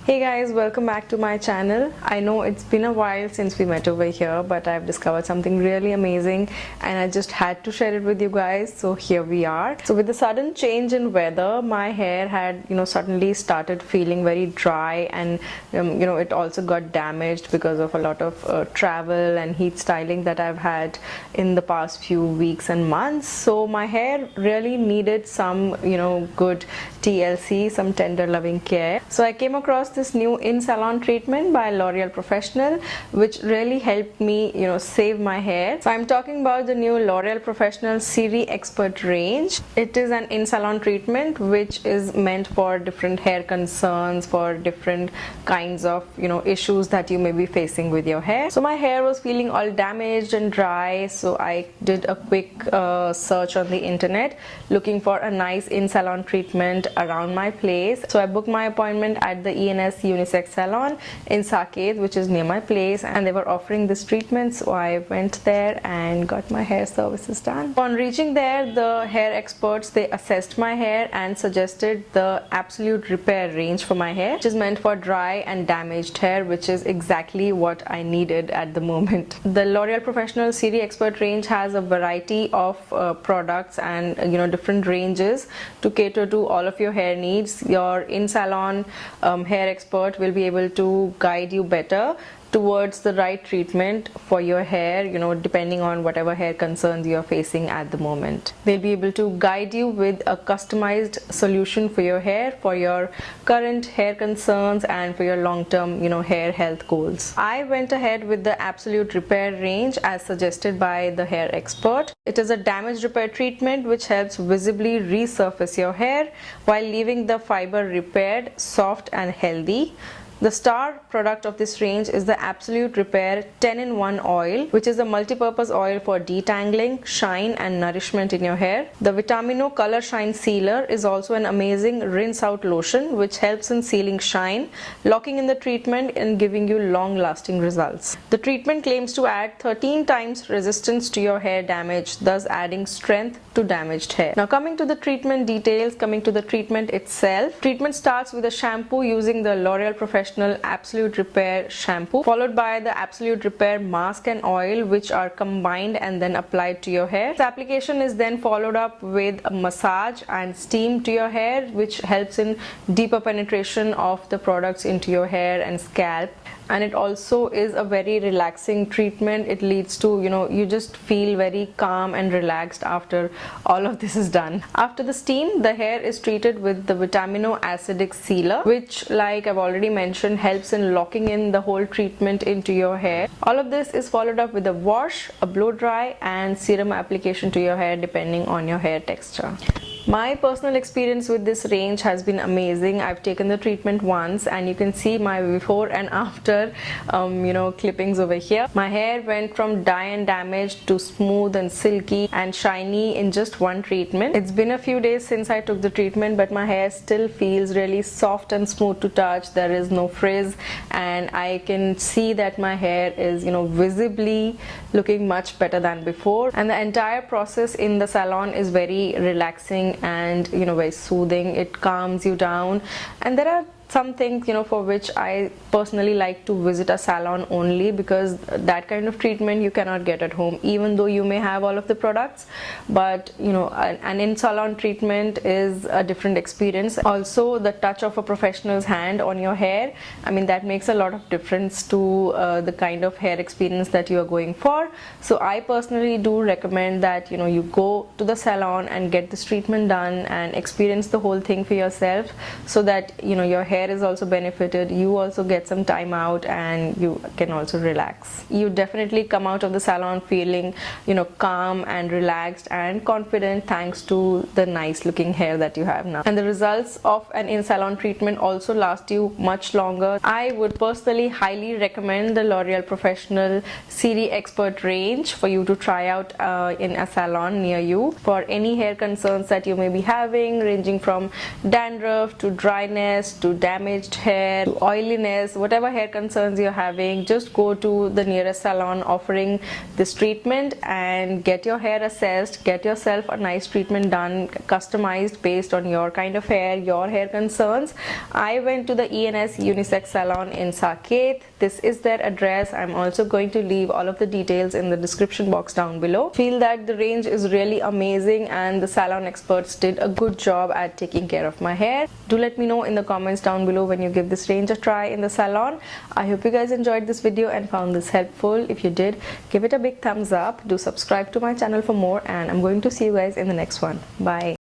Hey guys, welcome back to my channel. I know it's been a while since we met over here, but I've discovered something really amazing and I just had to share it with you guys, so here we are. So with the sudden change in weather, my hair had suddenly started feeling very dry, and it also got damaged because of a lot of travel and heat styling that I've had in the past few weeks and months. So my hair really needed some good TLC, some tender loving care. So I came across this new in-salon treatment by L'Oréal Professionnel, which really helped me save my hair. So I'm talking about the new L'Oréal Professionnel Serie Expert range. It is an in-salon treatment which is meant for different hair concerns, for different kinds of issues that you may be facing with your hair. So my hair was feeling all damaged and dry, so I did a quick search on the internet looking for a nice in-salon treatment around my place. So I booked my appointment at the E&S Unisex Salon in Saket, which is near my place, and they were offering this treatment, so I went there and got my hair services done. On reaching there, the hair experts, they assessed my hair and suggested the Absolut Repair range for my hair, which is meant for dry and damaged hair, which is exactly what I needed at the moment. The L'Oréal Professionnel Serie Expert range has a variety of products and different ranges to cater to all of your hair needs. Your in-salon hair expert will be able to guide you better towards the right treatment for your hair, depending on whatever hair concerns you are facing at the moment. They'll be able to guide you with a customized solution for your hair, for your current hair concerns and for your long-term hair health goals. I went ahead with the Absolut Repair range as suggested by the hair expert. It is a damage repair treatment which helps visibly resurface your hair while leaving the fiber repaired, soft and healthy. The star product of this range is the Absolut Repair 10-in-1 oil, which is a multi-purpose oil for detangling, shine and nourishment in your hair. The Vitamino Color Shine Sealer is also an amazing rinse-out lotion which helps in sealing shine, locking in the treatment and giving you long-lasting results. The treatment claims to add 13 times resistance to your hair damage, thus adding strength to damaged hair. Now coming to the treatment details, coming to the treatment itself. Treatment starts with a shampoo using the L'Oréal Professionnel Absolut Repair shampoo, followed by the Absolut Repair mask and oil, which are combined and then applied to your hair. This application is then followed up with a massage and steam to your hair, which helps in deeper penetration of the products into your hair and scalp. And it also is a very relaxing treatment. It leads to you just feel very calm and relaxed after all of this is done. After the steam, the hair is treated with the Vitamino Acidic Sealer, which, like I've already mentioned, helps in locking in the whole treatment into your hair. All of this is followed up with a wash, a blow dry and serum application to your hair depending on your hair texture. My personal experience with this range has been amazing. I've taken the treatment once and you can see my before and after clippings over here. My hair went from dry and damaged to smooth and silky and shiny in just one treatment. It's been a few days since I took the treatment, but my hair still feels really soft and smooth to touch. There is no frizz and I can see that my hair is visibly looking much better than before, and the entire process in the salon is very relaxing and very soothing. It calms you down, and there are some things for which I personally like to visit a salon only, because that kind of treatment you cannot get at home, even though you may have all of the products. But an in-salon treatment is a different experience. Also, the touch of a professional's hand on your hair, that makes a lot of difference to the kind of hair experience that you are going for. So I personally do recommend that you go to the salon and get this treatment done and experience the whole thing for yourself, so that your hair is also benefited, you also get some time out and you can also relax. You definitely come out of the salon feeling calm and relaxed and confident, thanks to the nice looking hair that you have now. And the results of an in-salon treatment also last you much longer. I would personally highly recommend the L'Oréal Professionnel Serie Expert range for you to try out in a salon near you for any hair concerns that you may be having, ranging from dandruff to dryness to damaged hair, to oiliness, whatever hair concerns you're having, just go to the nearest salon offering this treatment and get your hair assessed, get yourself a nice treatment done, customized based on your kind of hair, your hair concerns. I went to the E&S Unisex Salon in Saket. This is their address. I'm also going to leave all of the details in the description box down below. Feel that the range is really amazing and the salon experts did a good job at taking care of my hair. Do let me know in the comments down below when you give this range a try in the salon. I hope you guys enjoyed this video and found this helpful. If you did, give it a big thumbs up. Do subscribe to my channel for more, and I'm going to see you guys in the next one. Bye.